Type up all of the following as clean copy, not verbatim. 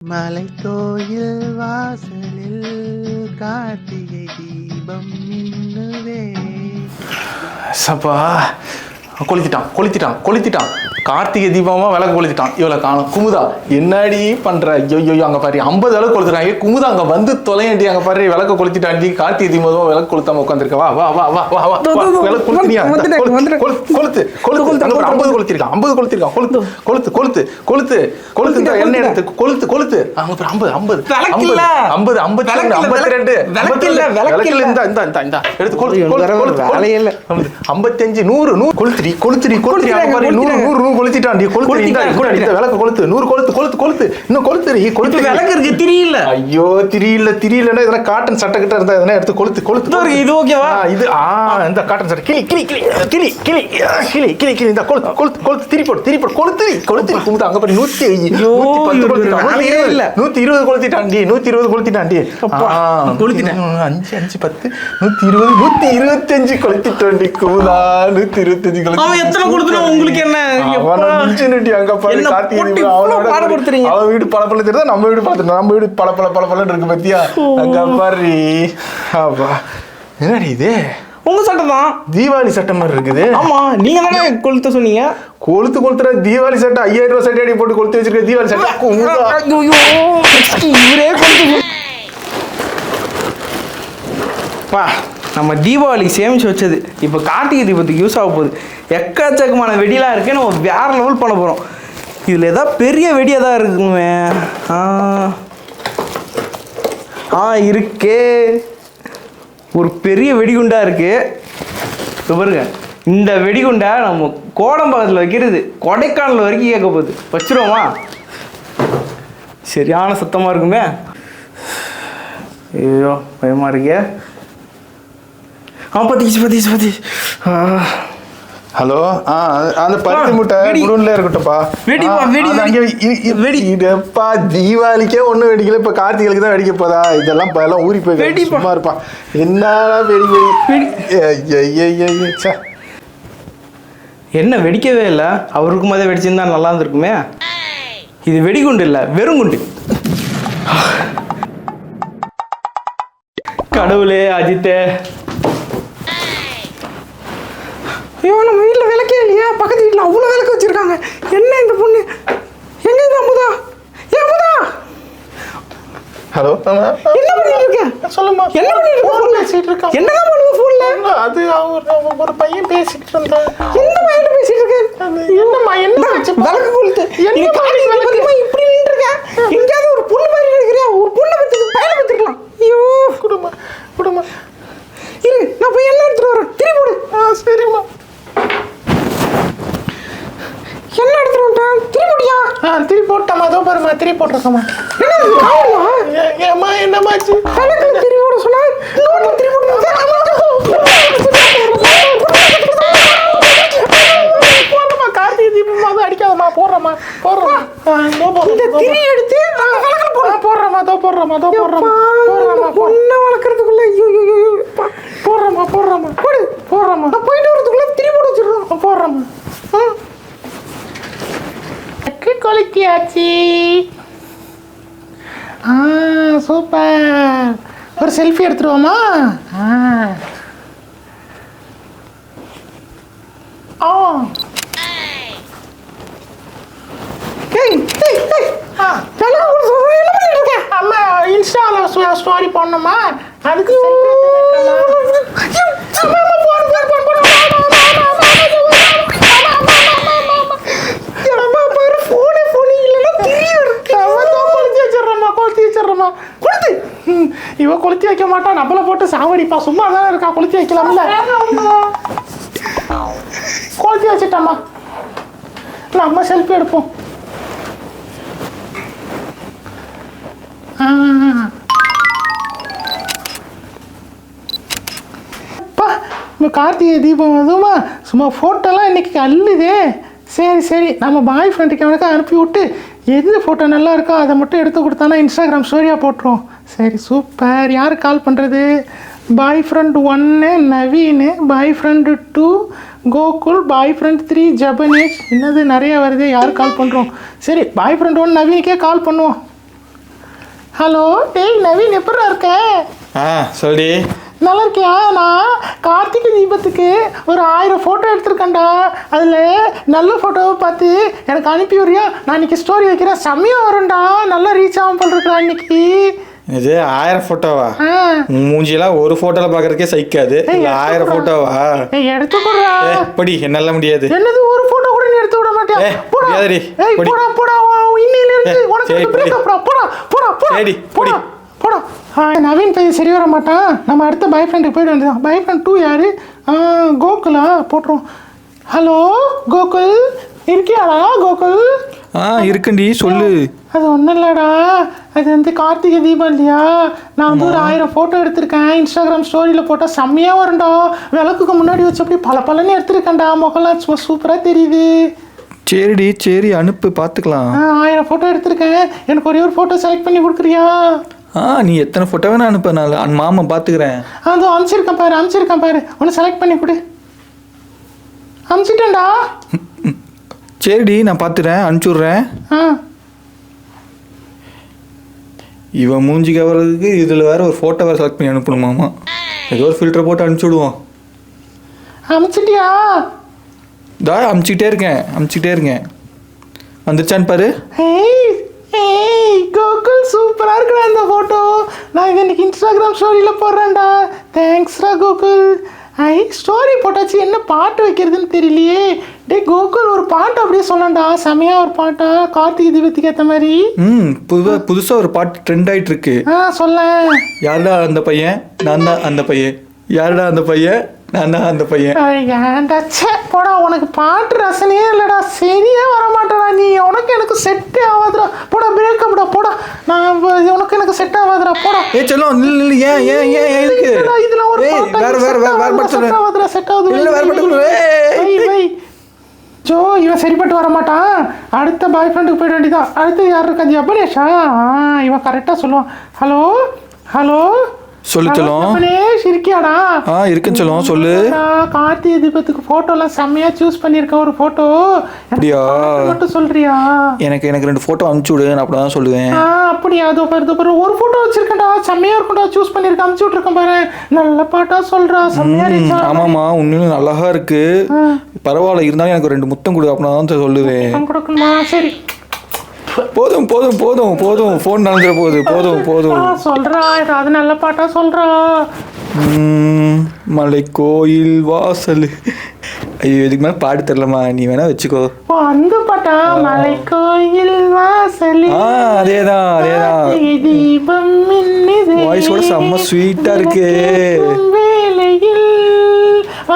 மலைக்கோயில் வாசலில் கார்த்திகை தீபம் மின்னுவே. சப்பா கொளுத்திட்டான் கார்த்திகை தீபமா விளக்கு கொளுத்திட்டான். இவளை காணும். குமுதா என்னடி பண்ற? ஐயோ அங்க பாரு 50 விளக்கு கொளுத்துறாங்க. குமுதா அங்க வந்து தொலையண்டி. அங்க பாரு விளக்க கொளுத்திட்டாண்டி. கார்த்திகை தீபமா விளக்கு கொளுத்தாம உட்காந்துருக்க. வா வா வா வா வா விளக்கு கொளுத்தினியா? கொளுத்து 50 கொளுத்திருக்கான். 50 கொளுத்திருக்கான். கொளுத்து என்ன எடுத்து கொளுத்து. அங்க பாரு 50 எடுத்து கொளுத்து. 55 100 கொளுத்துடி 100 கொளுத்திட்டாண்டி. விளக்கு கொளுத்து 100 கொளுத்து இன்னும் கொளுத்துறீ. கொளுத்து விளக்கு இருக்கு. திரியல. ஐயோ திரியலன்னா இதெல்லாம் காட்டன் சட்டை கிட்ட இருந்தா இதெல்லாம் எடுத்து கொளுத்து. இது ஓகேவா? இது இந்த காட்டன் சட்டை கிளி இந்த கொளுத்து திரி போட்டு கொளுத்து. குமுதா அங்க பாரு 120 கொளுத்திட்டாண்டி. 120 கொளுத்திட்டாண்டி. 5 10 120 125 கொளுத்திட்டாண்டி. குமுதா 125 கொளுத்தி. அவன் எத்தனை கொடுத்தா உங்களுக்கு என்ன? அங்க பாரு கார்த்திகை அவன் வீடு பளபள தெரியுதா? நம்ம வீடு பார்த்துட்டோம். நம்ம வீடு பளபளன்னு இருக்கு பத்தியா? அங்க பாரு. என்னடி இது? உங்க சட்டை தான். தீபாவளி சட்டை மாதிரி இருக்குது. ஆமா நீங்க தானே கொளுத்த சொன்னீங்க. கொளுத்துற தீபாவளி சட்டை 5000 ரூபாய் சட்டை அடி போட்டு கொளுத்து வச்சிருக்க. தீபாவளி சட்டை இவரே பா. நம்ம தீபாவளிக்கு சேமிச்சு வச்சது இப்போ கார்த்திகை தீபத்துக்கு யூஸ் ஆக போகுது. எக்கச்சக்கமான வெடிலாம் இருக்கு. நம்ம வேற லெவல் பண்ண போகிறோம். இதில் ஏதாவது பெரிய வெடியாக தான் இருக்குமே. இருக்கே ஒரு பெரிய வெடிகுண்டா இருக்கு. இப்போ பாருங்க இந்த வெடிகுண்டா நம்ம கோடம்பாக்கத்தில் வைக்கிறது. கொடைக்கானல் வரைக்கும் கேட்க போகுது. வச்சிருவோமா? சரியான சத்தமாக இருக்குமே. ஐயோ பயமாக இருக்கே. பத்தீஸ். ஹலோ அந்த பருத்தி முட்டை குடூன்ல இருக்கட்டும்ப்பா. வெடிப்பா தீபாவளிக்கே ஒன்றும் வெடிக்கல. இப்போ கார்த்திகளுக்கு தான் வெடிக்க போதா? இதெல்லாம் எல்லாம் ஊறி போய் சும்மா இருப்பா. என்ன வெடிக்கவே இல்லை. அவருக்கும் போதே வெடிச்சிருந்தா நல்லா இருந்திருக்குமே. இது வெடிகுண்டு இல்லை, வெறும் குண்டு. கடவுளே அஜித்தே. ஐயோ நம்ம வீட்டில் விளக்கே இல்லையா? பக்கத்து வீட்டில் அவ்வளோ விளக்கு வச்சுருக்காங்க. என்ன இந்த பொண்ணு எங்கே இந்த அமுதா? அமுதா ஹலோ என்ன பண்ணிட்டு இருக்க? சொல்லுமா. என்ன பண்ணிட்டு இருக்க? என்னதான் பண்ணுங்க ஃபோன்ல? அது ஒரு பையன் பேசிட்டு இருந்தான். எந்த பையன் பேசிட்டு இருக்க? என்னம்மா என்ன விளக்கு கொளுத்து இப்படி நின்று இருக்க? எங்கேயாவது ஒரு பொண்ணு மாதிரி இருக்கிறியா? ஒரு பொண்ணை பற்றி பையனை பற்றிக்கலாம். ஐயோ குடும்பம் இரு நான் போய் எல்லாம் எடுத்துட்டு வரேன். திரி போடு. சரிம்மா. என்ன எடுத்துட்டு வந்துட்டேன்? திரி போடியா? திரி போட்டம்மா. அதோ பாருமா திரி போட்டிருக்கம்மா. ஏம்மா என்னமாச்சு? திரி போட சொன்னா திரி போட்டு போடுறமா. கார்த்திகை தீபம் அடிக்காதம்மா. போடுறமா. இந்த திரி எடுத்து போடுறமா. பொண்ணை வளர்க்கறதுக்குள்ள போடுறமா நான் போயிட்டு வரதுக்குள்ள திரி போட்டு வச்சிடுறோம். போடுறமா. கொளுத்தியாச்சு. சூப்பர். ஒரு செல்ஃபி எடுத்துருவோமா? அம்மா இன்ஸ்டால ஸ்டோரி போடணுமா? அதுக்கு இவ கொளுத்தி வைக்க மாட்டா. நம்மள போட்டு சாவடிப்பா. சும்மா தானே இருக்கா. கொளுத்தி வைக்கலாம்ல. கொளுத்தி வச்சுட்டம்மா. நம்ம செல்ஃபி எடுப்போம். கார்த்திகை தீபம் அதுவுமா சும்மா ஃபோட்டோலாம் இன்னைக்கு அள்ளுதே. சரி நம்ம பாய் ஃப்ரெண்டுக்கு அவனுக்கு அனுப்பி விட்டு எது ஃபோட்டோ நல்லா இருக்கோ அதை மட்டும் எடுத்து கொடுத்தானா இன்ஸ்டாகிராம் ஸ்டோரியாக போட்டுரும். சரி சூப்பர். யார் கால் பண்ணுறது? Boy friend 1 Naveen, boy friend 2 Gokul, boy friend 3 Jabanesh. என்னது நிறைய வருது. யார் கால் பண்ணுறோம்? சரி பாய் ஃப்ரெண்ட் 1 நவீனுக்கே கால் பண்ணுவோம். ஹலோ டேய் நவீன், எப்படிடா இருக்க? சொல்லி நல்லா இருக்கியா? நான் கார்த்திகை தீபத்துக்கு ஒரு 1000 ஃபோட்டோ எடுத்திருக்கேன்டா. அதில் நல்ல ஃபோட்டோவை பார்த்து எனக்கு அனுப்பி வரியா? நான் இன்னைக்கு ஸ்டோரி வைக்கிறேன், செம்மையாக வரும்டா. நல்லா ரீச் ஆகும் போல் இருக்கிறா இன்னைக்கு. இது 1000 ஃபோட்டோவா? மூஞ்சியெல்லாம் ஒரு ஃபோட்டோவில் பார்க்கறதுக்கே சைக்காது, 1000 ஃபோட்டோவா? எடுத்துக்கொடுறா. படி, என்னால முடியாது. என்னது, ஒரு ஃபோட்டோ கூட நீ எடுத்து விட மாட்டியா? போடா போடா, இன்னில இருந்து உனக்கு பிரேக்கப். போடா போடா போடா போடா போடா. நவீன் பையன் சரி வர மாட்டான். நம்ம அடுத்த பாய் ஃப்ரெண்டுக்கு போயிட்டு வந்துதான். பாய் ஃப்ரெண்ட் 2 யாரு? கோகுலா போட்டுருவோம். ஹலோ கோகுல், இருக்கியாடா கோகுல்? இருக்குண்டி, சொல்லு. அது ஒன்றும் இல்லைடா, அது வந்து கார்த்திகை தீபம் இல்லையா? நான் வந்து ஒரு 1000 ஃபோட்டோ எடுத்திருக்கேன். இன்ஸ்டாகிராம் ஸ்டோரியில் போட்டால் செம்மையாக வரும்டா. விளக்குக்கு முன்னாடி வச்சு அப்படி பல எடுத்திருக்கேன்டா. முகம்லாம் சும்மா சூப்பராக தெரியுது. சரிடி, சரி அனுப்பு, பார்த்துக்கலாம். 1000 ஃபோட்டோ எடுத்திருக்கேன். எனக்கு ஒரே ஒரு ஃபோட்டோ செலக்ட் பண்ணி கொடுக்குறியா? நீ எத்தனை ஃபோட்டோ வேணா அனுப்ப, நான் மாமா பார்த்துக்கிறேன். அதோ அனுப்பிச்சிருக்கேன் பாரு. ஒன்று செலக்ட் பண்ணி கொடு. அனுப்பிச்சிட்டேன்டா. சரிடி, நான் பார்த்துறேன், அனுப்பிச்சுட்றேன். இவன் மூஞ்சி கவர்றதுக்கு இதில் வேறு ஒரு ஃபோட்டோ வேறு செலக்ட் பண்ணி அனுப்பணுமாமா. ஏதோ ஒரு ஃபில்டரை போட்டு அனுப்பிச்சுடுவோம். அனுப்பிச்சிட்டியா? அனுப்பிச்சிட்டே இருக்கேன். வந்துருச்சான்னு பாரு. கோகுல், சூப்பராக இருக்குடா இந்த ஃபோட்டோ. நான் இன்னைக்கு இன்ஸ்டாகிராம் ஸ்டோரியில் போடுறேன்டா. தேங்க்ஸ்டா கோகுல். ஸ்டோரி போட்டாச்சு, என்ன பாட்டு வைக்கிறதுன்னு தெரியலையே. கோகுல், ஒரு பாட்டு அப்படியே சொல்லண்டா. செமையாக ஒரு பாட்டா, கார்த்திகை தீபத்துக்கு ஏற்ற மாதிரி. புதுசாக ஒரு பாட்டு ட்ரெண்ட் ஆகிட்டு இருக்கு. சொல்ல. யாருடா அந்த பையன்? நான் தான் அந்த பையன். யாருடா அந்த பையன்? நான் தான் அந்த பையன். ஏன்டாச்சே போடா, உனக்கு பாட்டு ரசனையே இல்லைடா. சரியே வர மாட்டேடா நீ. உனக்கு எனக்கு செட்டே ஆகாதுடா. போடா, பிரேக்கப்டா. போடா, நான் உனக்கு எனக்கு செட் ஆகாதுடா. போடா. சொல்லும் ஏன் இதுக்கு இதுல ஒரு வேற செட் ஆகாதுடா. செட் ஆகுது. ஜோ, இவன் சரிப்பட்டு வர மாட்டான். அடுத்த பாய் ஃப்ரெண்டுக்கு போயிட வேண்டியதான். அடுத்து யார் இருக்கா? ஜபனேஷா? இவன் கரெக்டாக சொல்லுவான். ஹலோ சொல்லு சொல்லும். இருக்கியாடா? இருக்குன்னு சொல்லுவோம், சொல்லு. கார்த்திகை தீபத்துக்கு போட்டோலாம் செம்மையா சூஸ் பண்ணிருக்கேன். ஒரு போட்டோ அப்படியா? மட்டும் சொல்றியா? எனக்கு 2 போட்டோ அனுப்பிச்சு விடு, நான் அப்படிதான் சொல்லுவேன். அப்படியா? அதோ பாரு ஒரு போட்டோ வச்சிருக்கேன்டா, செம்மையா இருக்கும்டா. சூஸ் பண்ணிருக்கேன், அனுப்பிச்சு விட்டுருக்கேன் பாரு. நல்ல பாட்டா சொல்றா, செம்மையா இருந்துச்சு. ஆமாமா, உண்மையிலும் நல்லாக இருக்கு. பரவாயில்ல, இருந்தாலும் எனக்கு 2 முத்தம் கொடு, அப்படின்னா சொல்லுவேன். கொடுக்கணுமா? சரி, போதும் ஃபோன் நடந்துட போதும். சொல்றா, ஏதாவது நல்ல பாட்டா சொல்றா. மலை கோயில் வாசல். ஐயோ, இதுக்கு மேலே பாட்டு தெரியலமா, நீ வேணா வச்சுக்கோ. அந்த பாட்டா? மலை கோயில் வாசல். அதேதான். தீபம் வாய்ஸ் கூட செம்ம ஸ்வீட்டா இருக்கு. வேளையில்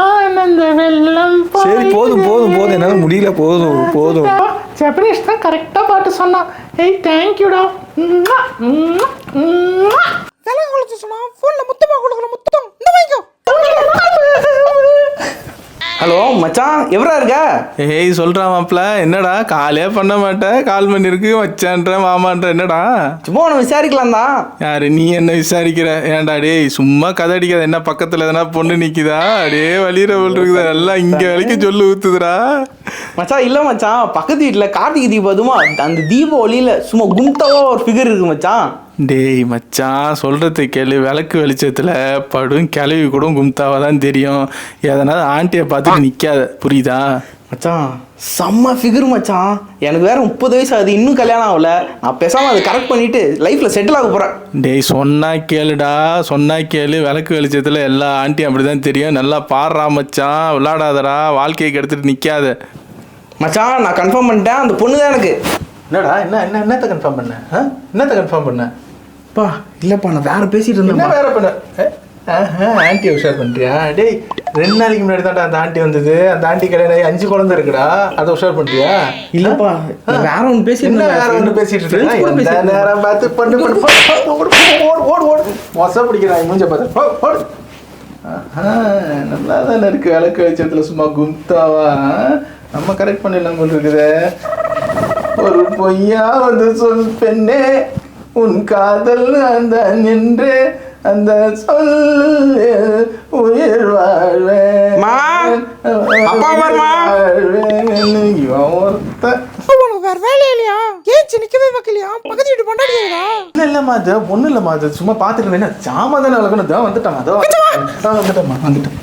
ஆனந்த வெள்ளம். சரி, போதும் என்னால முடியல. போதும். ஜப்பனீஸ் தான் கரெக்டா பாட்டு சொன்னான். தேங்க்யூடா. விலங்கு குளிச்சு சொன்னா ஃபோன்ல முத்தமா கொடுக்கணும். முத்தம் இந்த வாங்கிக்கோ. ஹலோ மச்சான், எவரா இருக்க? சொல்றான் மாப்ள. என்னடா காலே பண்ண மாட்டேன், கால் பண்ணிருக்கு மச்சான்ற மாமான்ற. என்னடா சும்மா உன விசாரிக்கலாம் தான். யாரு நீ? என்ன விசாரிக்கிற? ஏன்டா டேய், சும்மா கதை அடிக்காத. என்ன பக்கத்துல எதனா பொண்ணு நிக்குதா? அப்படியே வலிகிற போல் இருக்குதா? எல்லாம் இங்க வலிக்கு சொல்லு ஊத்துதுடா. மச்சான் இல்ல மச்சான், பக்கத்து வீட்டுல கார்த்திகை தீபம், அதுமா அந்த தீப ஒளியில சும்மா கும்தாவா ஒரு ஃபிகர் இருக்கு மச்சான். டேய் மச்சான், சொல்றது கேளு. விளக்கு வெளிச்சத்துல படும் கிளவி கூட கும்தாவா தான் தெரியும். எதனால ஆண்டியை பார்த்துட்டு நிக்காத, புரியுதா? மச்சான் செம்ம ஃபிகர் மச்சான். எனக்கு வேற 30 வயசு ஆகுது, இன்னும் கல்யாணம் ஆகல. நான் பேசாம அதை கரெக்ட் பண்ணிட்டு லைஃப்ல செட்டில் ஆக போறேன். டேய், சொன்னா கேளு. விளக்கு வெளிச்சத்துல எல்லா ஆண்டியும் அப்படிதான் தெரியும். நல்லா பாடுறா மச்சான், விளையாடாதடா, வாழ்க்கையை கெடுத்துட்டு நிக்காத. மச்சான் நான் கன்ஃபார்ம் பண்ணிட்டேன், அந்த பொண்ணு தான் எனக்கு. என்னடா என்னத்தை கன்ஃபார்ம் பண்ண? பா இல்லப்பா, நான் வேற பேசிட்டு இருந்தேன். வேற பண்ண ஆன்ட்டி உஷார் பண்றியா? டேய், 2 நாளைக்கு முன்னாடி தான் அந்த ஆண்டி வந்தது. அந்த ஆண்டி கல்யாணம் 5 குழந்தை இருக்குடா, அதை உஷார் பண்றியா? இல்லப்பா, வேற ஒன்று பேசிட்டு இருக்கேன். நேரம் பார்த்து பண்ணு ஓடு மொசை பிடிக்கிறான் மூஞ்ச பார்த்து. நல்லா தானே இருக்கு. விளக்கு வெளிச்சத்துல சும்மா கும்தாவா. நம்ம கரெக்ட் பண்ணிடலாம் போல் இருக்குது. ஒரு பொய்யா வந்து சொல் பெண்ணே, உன் காதல் அந்த நின்று அந்த சொல் உயிர் வாழ்வேன். வேற வேலை இல்லையா? ஏன் நிக்கவே வைக்கலையா? பக்கத்து வீட்டு பொண்டாடி அடிக்கிறதா? இல்லம்மா அது ஒண்ணும் இல்லம்மா அது சும்மா பாத்துட்டு இருந்தேன். ஜாமா தானே விளக்கணும். தான் வந்துட்டேன். அதோ வந்துட்டேம்மா வந்துட்டேன்.